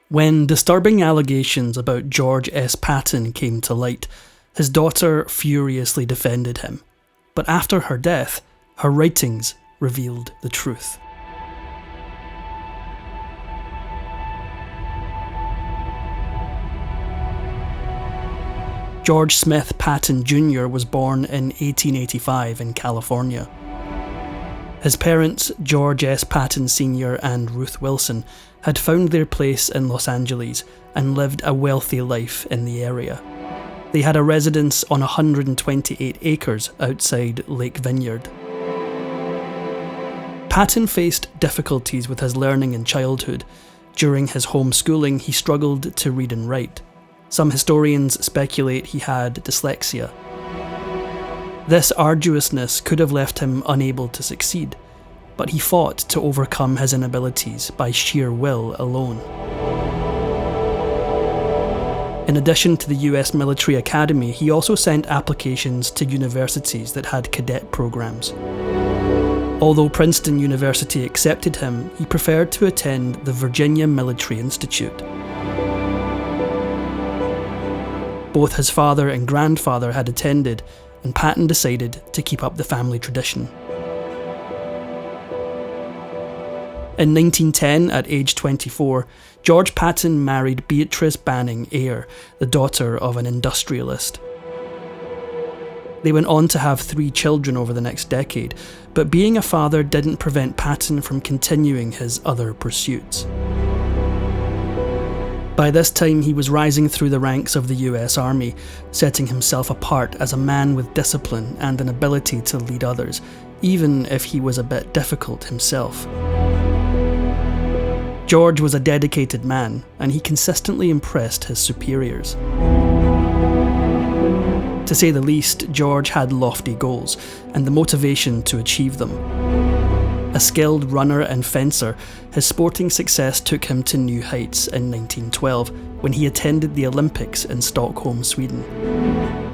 When disturbing allegations about George S. Patton came to light, his daughter furiously defended him. But after her death, her writings revealed the truth. George Smith Patton Jr. was born in 1885 in California. His parents, George S. Patton Sr. and Ruth Wilson, had found their place in Los Angeles and lived a wealthy life in the area. They had a residence on 128 acres outside Lake Vineyard. Patton faced difficulties with his learning in childhood. During his homeschooling, he struggled to read and write. Some historians speculate he had dyslexia. This arduousness could have left him unable to succeed, but he fought to overcome his inabilities by sheer will alone. In addition to the US Military Academy, he also sent applications to universities that had cadet programs. Although Princeton University accepted him, he preferred to attend the Virginia Military Institute. Both his father and grandfather had attended, and Patton decided to keep up the family tradition. In 1910, at age 24, George Patton married Beatrice Banning Eyre, the daughter of an industrialist. They went on to have 3 children over the next decade, but being a father didn't prevent Patton from continuing his other pursuits. By this time, he was rising through the ranks of the US Army, setting himself apart as a man with discipline and an ability to lead others, even if he was a bit difficult himself. George was a dedicated man, and he consistently impressed his superiors. To say the least, George had lofty goals, and the motivation to achieve them. A skilled runner and fencer, his sporting success took him to new heights in 1912, when he attended the Olympics in Stockholm, Sweden.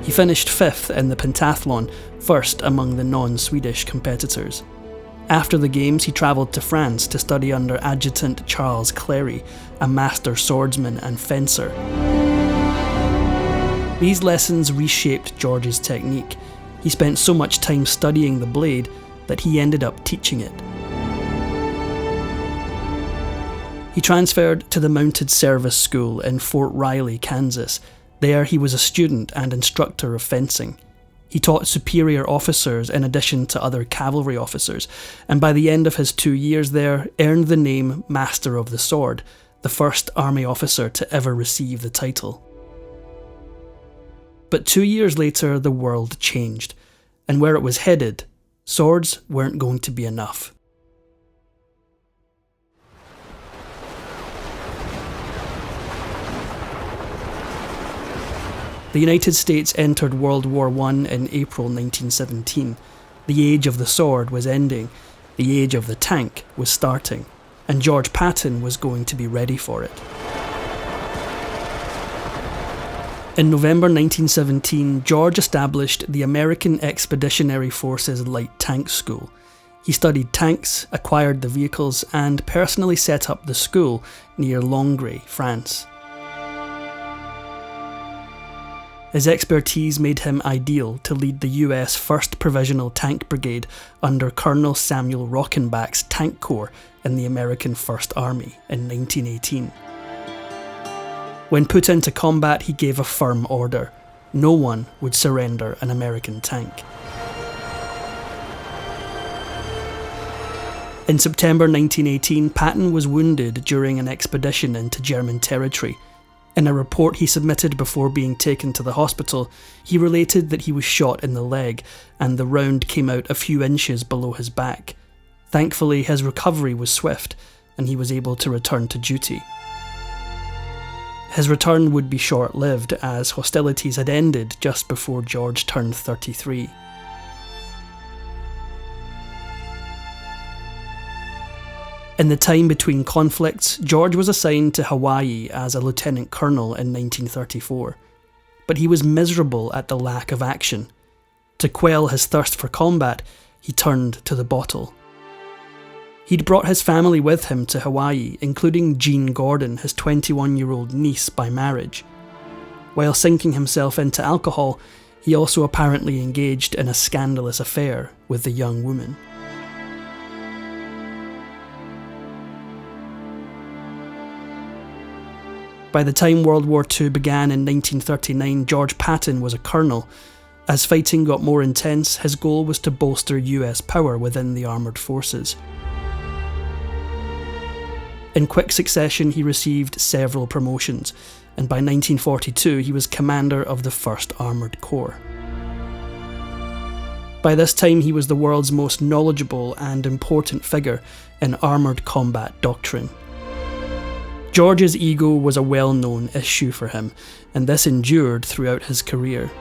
He finished 5th in the pentathlon, first among the non-Swedish competitors. After the Games, he travelled to France to study under Adjutant Charles Clary, a master swordsman and fencer. These lessons reshaped George's technique. He spent so much time studying the blade that he ended up teaching it. He transferred to the Mounted Service School in Fort Riley, Kansas. There he was a student and instructor of fencing. He taught superior officers in addition to other cavalry officers, and by the end of his 2 years there, earned the name Master of the Sword, the first army officer to ever receive the title. But 2 years later, the world changed, and where it was headed, swords weren't going to be enough. The United States entered World War I in April 1917. The age of the sword was ending, the age of the tank was starting, and George Patton was going to be ready for it. In November 1917, George established the American Expeditionary Forces Light Tank School. He studied tanks, acquired the vehicles, and personally set up the school near Langres, France. His expertise made him ideal to lead the US 1st Provisional Tank Brigade under Colonel Samuel Rockenbach's Tank Corps in the American First Army in 1918. When put into combat, he gave a firm order: no one would surrender an American tank. In September 1918, Patton was wounded during an expedition into German territory. In a report he submitted before being taken to the hospital, he related that he was shot in the leg, and the round came out a few inches below his back. Thankfully, his recovery was swift, and he was able to return to duty. His return would be short-lived, as hostilities had ended just before George turned 33. In the time between conflicts, George was assigned to Hawaii as a lieutenant colonel in 1934. But he was miserable at the lack of action. To quell his thirst for combat, he turned to the bottle. He'd brought his family with him to Hawaii, including Jean Gordon, his 21-year-old niece by marriage. While sinking himself into alcohol, he also apparently engaged in a scandalous affair with the young woman. By the time World War II began in 1939, George Patton was a colonel. As fighting got more intense, his goal was to bolster US power within the armoured forces. In quick succession, he received several promotions, and by 1942 he was commander of the 1st Armoured Corps. By this time he was the world's most knowledgeable and important figure in armoured combat doctrine. George's ego was a well-known issue for him, and this endured throughout his career.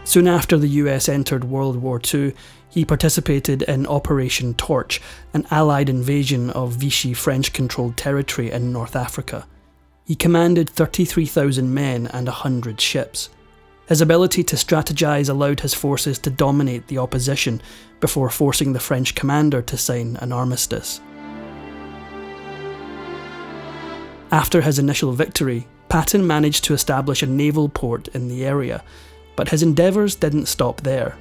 Soon after the US entered World War II, he participated in Operation Torch, an Allied invasion of Vichy French-controlled territory in North Africa. He commanded 33,000 men and 100 ships. His ability to strategize allowed his forces to dominate the opposition before forcing the French commander to sign an armistice. After his initial victory, Patton managed to establish a naval port in the area, but his endeavours didn't stop there.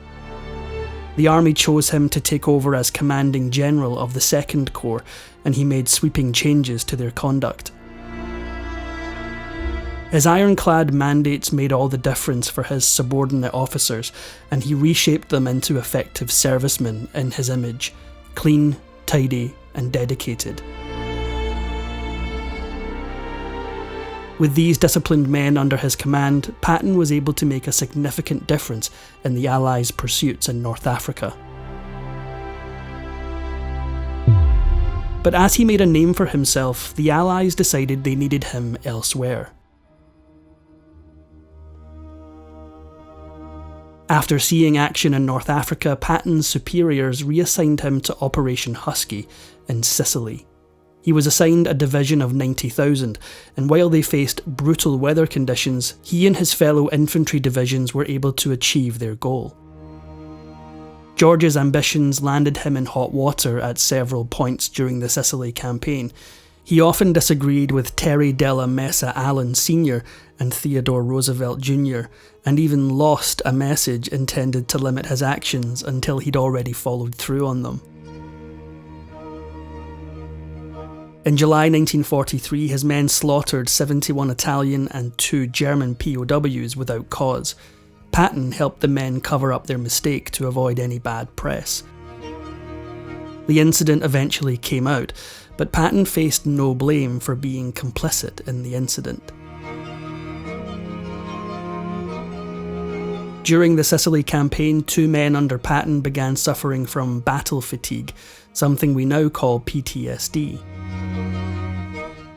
The army chose him to take over as commanding general of the 2nd Corps, and he made sweeping changes to their conduct. His ironclad mandates made all the difference for his subordinate officers, and he reshaped them into effective servicemen in his image, clean, tidy, and dedicated. With these disciplined men under his command, Patton was able to make a significant difference in the Allies' pursuits in North Africa. But as he made a name for himself, the Allies decided they needed him elsewhere. After seeing action in North Africa, Patton's superiors reassigned him to Operation Husky in Sicily. He was assigned a division of 90,000, and while they faced brutal weather conditions, he and his fellow infantry divisions were able to achieve their goal. George's ambitions landed him in hot water at several points during the Sicily campaign. He often disagreed with Terry della Messa Allen Sr. and Theodore Roosevelt Jr., and even lost a message intended to limit his actions until he'd already followed through on them. In July 1943, his men slaughtered 71 Italian and 2 German POWs without cause. Patton helped the men cover up their mistake to avoid any bad press. The incident eventually came out, but Patton faced no blame for being complicit in the incident. During the Sicily campaign, 2 men under Patton began suffering from battle fatigue, something we now call PTSD.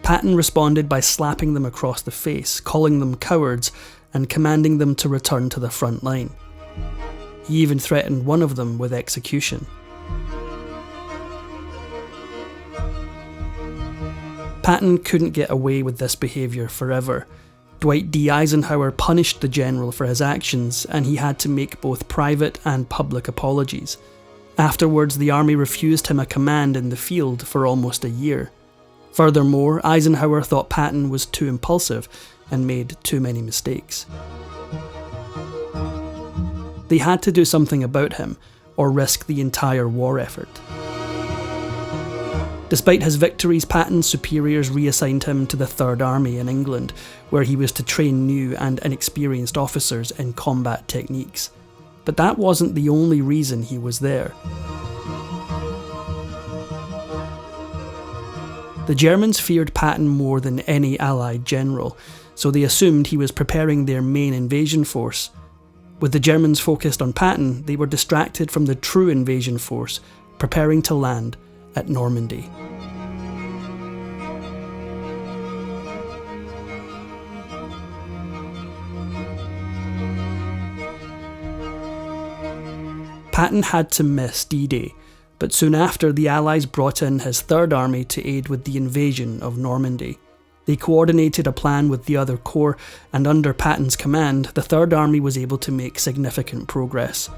Patton responded by slapping them across the face, calling them cowards, and commanding them to return to the front line. He even threatened one of them with execution. Patton couldn't get away with this behaviour forever. Dwight D. Eisenhower punished the general for his actions, and he had to make both private and public apologies. Afterwards, the army refused him a command in the field for almost a year. Furthermore, Eisenhower thought Patton was too impulsive and made too many mistakes. They had to do something about him, or risk the entire war effort. Despite his victories, Patton's superiors reassigned him to the Third Army in England, where he was to train new and inexperienced officers in combat techniques. But that wasn't the only reason he was there. The Germans feared Patton more than any Allied general, so they assumed he was preparing their main invasion force. With the Germans focused on Patton, they were distracted from the true invasion force, preparing to land at Normandy. Patton had to miss D-Day, but soon after the Allies brought in his Third Army to aid with the invasion of Normandy. They coordinated a plan with the other corps, and under Patton's command, the Third Army was able to make significant progress.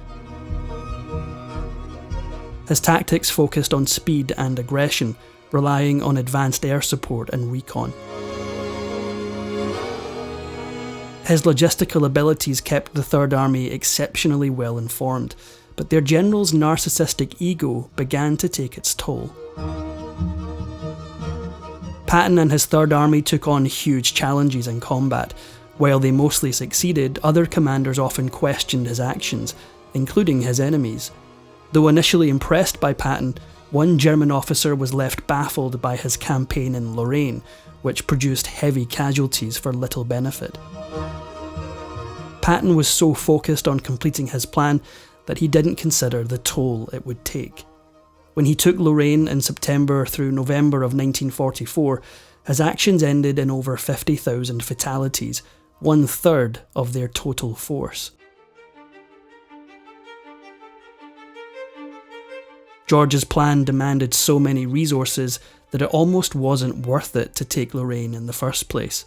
His tactics focused on speed and aggression, relying on advanced air support and recon. His logistical abilities kept the Third Army exceptionally well informed, but their general's narcissistic ego began to take its toll. Patton and his Third Army took on huge challenges in combat. While they mostly succeeded, other commanders often questioned his actions, including his enemies. Though initially impressed by Patton, one German officer was left baffled by his campaign in Lorraine, which produced heavy casualties for little benefit. Patton was so focused on completing his plan that he didn't consider the toll it would take. When he took Lorraine in September through November of 1944, his actions ended in over 50,000 fatalities, 1/3 of their total force. George's plan demanded so many resources that it almost wasn't worth it to take Lorraine in the first place.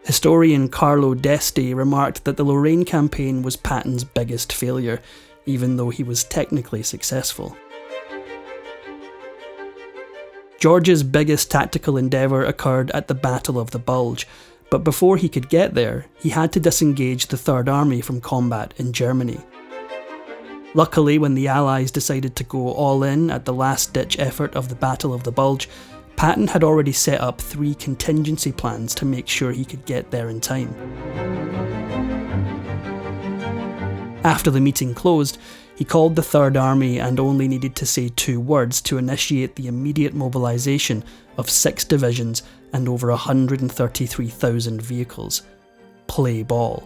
Historian Carlo D'Este remarked that the Lorraine campaign was Patton's biggest failure, even though he was technically successful. George's biggest tactical endeavour occurred at the Battle of the Bulge, but before he could get there, he had to disengage the Third Army from combat in Germany. Luckily, when the Allies decided to go all in at the last-ditch effort of the Battle of the Bulge, Patton had already set up 3 contingency plans to make sure he could get there in time. After the meeting closed, he called the Third Army and only needed to say 2 words to initiate the immediate mobilisation of 6 divisions and over 133,000 vehicles. Play ball.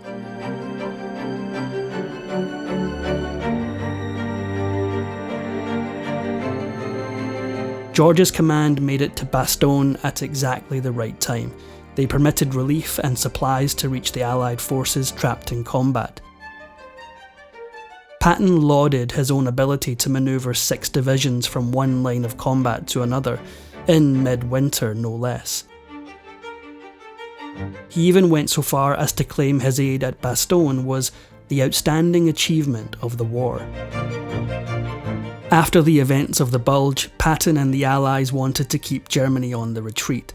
George's command made it to Bastogne at exactly the right time. They permitted relief and supplies to reach the Allied forces trapped in combat. Patton lauded his own ability to manoeuvre 6 divisions from one line of combat to another, in mid-winter no less. He even went so far as to claim his aid at Bastogne was the outstanding achievement of the war. After the events of the Bulge, Patton and the Allies wanted to keep Germany on the retreat,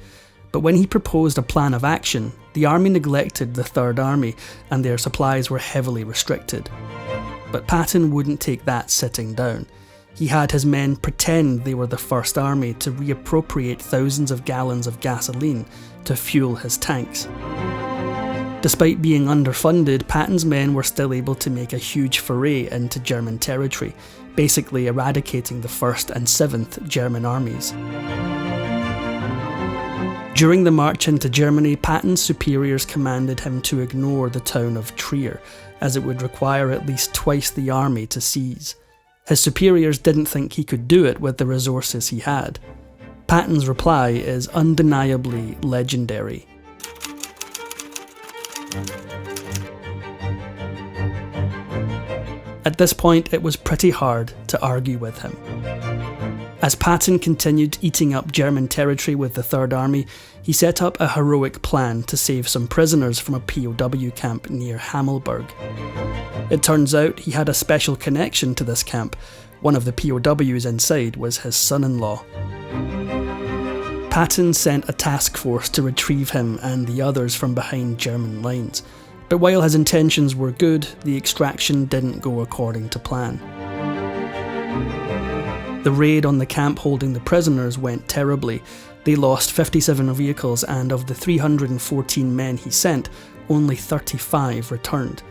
but when he proposed a plan of action, the army neglected the Third Army and their supplies were heavily restricted. But Patton wouldn't take that sitting down. He had his men pretend they were the First Army to reappropriate thousands of gallons of gasoline to fuel his tanks. Despite being underfunded, Patton's men were still able to make a huge foray into German territory, basically eradicating the 1st and 7th German armies. During the march into Germany, Patton's superiors commanded him to ignore the town of Trier, as it would require at least twice the army to seize. His superiors didn't think he could do it with the resources he had. Patton's reply is undeniably legendary. At this point, it was pretty hard to argue with him. As Patton continued eating up German territory with the Third Army, he set up a heroic plan to save some prisoners from a POW camp near Hammelburg. It turns out he had a special connection to this camp. One of the POWs inside was his son-in-law. Patton sent a task force to retrieve him and the others from behind German lines. But while his intentions were good, the extraction didn't go according to plan. The raid on the camp holding the prisoners went terribly. They lost 57 vehicles, and of the 314 men he sent, only 35 returned.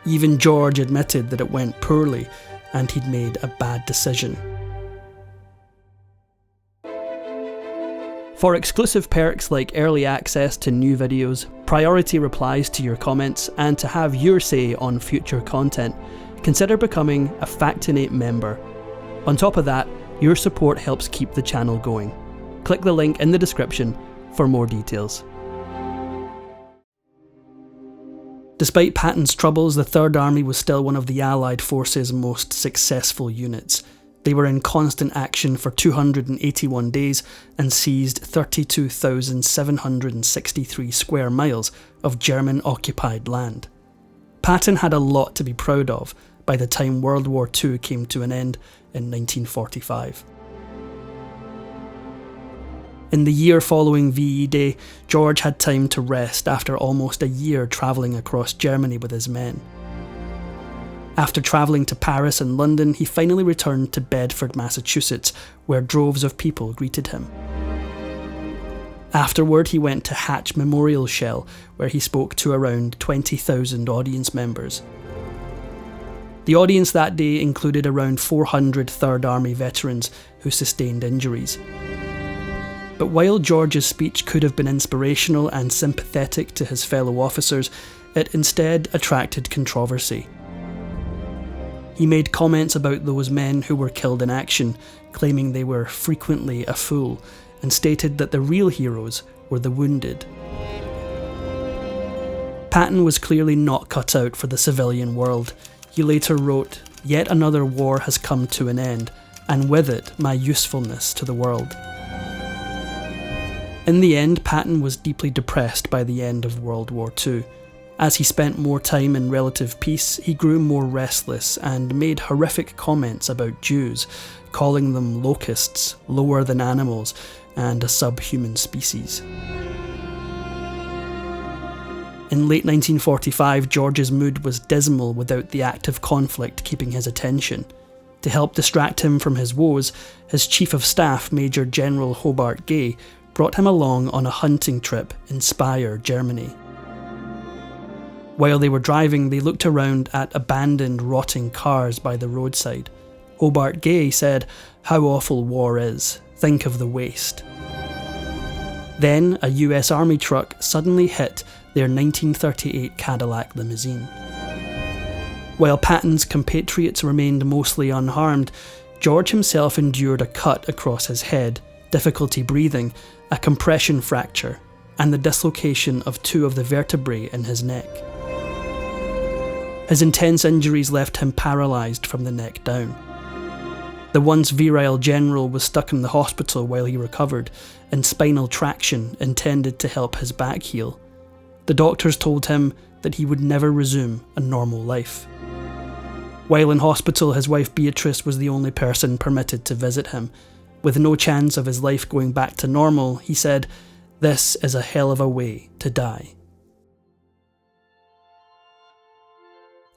Even George admitted that it went poorly, and he'd made a bad decision. For exclusive perks like early access to new videos, priority replies to your comments, and to have your say on future content, consider becoming a Factinate member. On top of that, your support helps keep the channel going. Click the link in the description for more details. Despite Patton's troubles, the Third Army was still one of the Allied forces' most successful units. They were in constant action for 281 days and seized 32,763 square miles of German-occupied land. Patton had a lot to be proud of, by the time World War II came to an end in 1945. In the year following VE Day, George had time to rest after almost a year travelling across Germany with his men. After travelling to Paris and London, he finally returned to Bedford, Massachusetts, where droves of people greeted him. Afterward, he went to Hatch Memorial Shell, where he spoke to around 20,000 audience members. The audience that day included around 400 Third Army veterans who sustained injuries. But while George's speech could have been inspirational and sympathetic to his fellow officers, it instead attracted controversy. He made comments about those men who were killed in action, claiming they were frequently a fool, and stated that the real heroes were the wounded. Patton was clearly not cut out for the civilian world. He later wrote, "Yet another war has come to an end, and with it my usefulness to the world." In the end, Patton was deeply depressed by the end of World War II. As he spent more time in relative peace, he grew more restless and made horrific comments about Jews, calling them locusts, lower than animals, and a subhuman species. In late 1945, George's mood was dismal without the active conflict keeping his attention. To help distract him from his woes, his Chief of Staff, Major General Hobart Gay, brought him along on a hunting trip in Speyer, Germany. While they were driving, they looked around at abandoned, rotting cars by the roadside. Hobart Gay said, "How awful war is. Think of the waste." Then, a US Army truck suddenly hit their 1938 Cadillac limousine. While Patton's compatriots remained mostly unharmed, George himself endured a cut across his head, difficulty breathing, a compression fracture, and the dislocation of 2 of the vertebrae in his neck. His intense injuries left him paralysed from the neck down. The once virile general was stuck in the hospital while he recovered, and spinal traction intended to help his back heal. The doctors told him that he would never resume a normal life. While in hospital, his wife Beatrice was the only person permitted to visit him. With no chance of his life going back to normal, he said, "This is a hell of a way to die."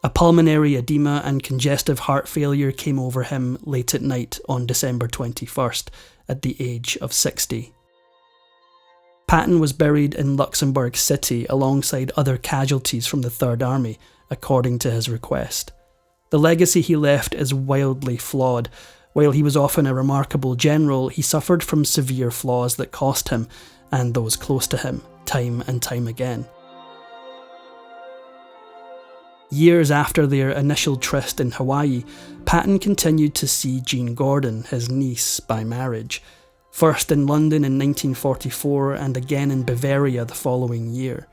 A pulmonary edema and congestive heart failure came over him late at night on December 21st, at the age of 60. Patton was buried in Luxembourg City alongside other casualties from the Third Army, according to his request. The legacy he left is wildly flawed. While he was often a remarkable general, he suffered from severe flaws that cost him, and those close to him, time and time again. Years after their initial tryst in Hawaii, Patton continued to see Jean Gordon, his niece by marriage, first in London in 1944 and again in Bavaria the following year.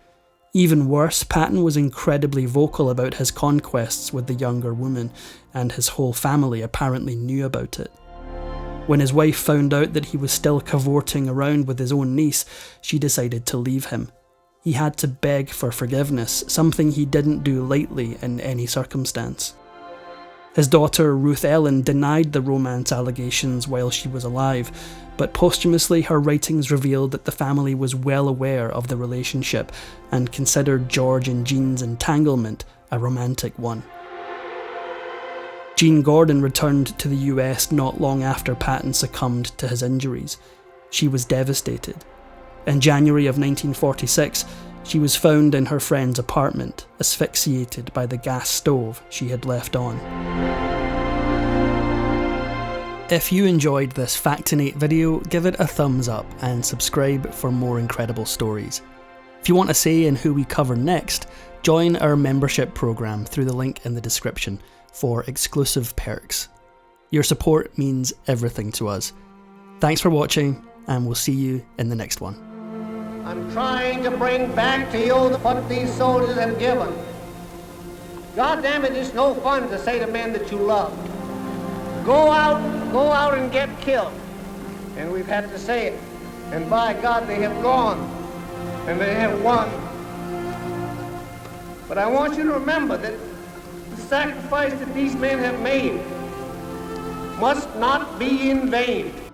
Even worse, Patton was incredibly vocal about his conquests with the younger woman, and his whole family apparently knew about it. When his wife found out that he was still cavorting around with his own niece, she decided to leave him. He had to beg for forgiveness, something he didn't do lightly in any circumstance. His daughter, Ruth Ellen, denied the romance allegations while she was alive, but posthumously her writings revealed that the family was well aware of the relationship and considered George and Jean's entanglement a romantic one. Jean Gordon returned to the US not long after Patton succumbed to his injuries. She was devastated. In January of 1946, she was found in her friend's apartment, asphyxiated by the gas stove she had left on. If you enjoyed this Factinate video, give it a thumbs up and subscribe for more incredible stories. If you want a say in who we cover next, join our membership program through the link in the description for exclusive perks. Your support means everything to us. Thanks for watching, and we'll see you in the next one. I'm trying to bring back to you what these soldiers have given. God damn it, it's no fun to say to men that you love, go out and get killed. And we've had to say it. And by God, they have gone. And they have won. But I want you to remember that the sacrifice that these men have made must not be in vain.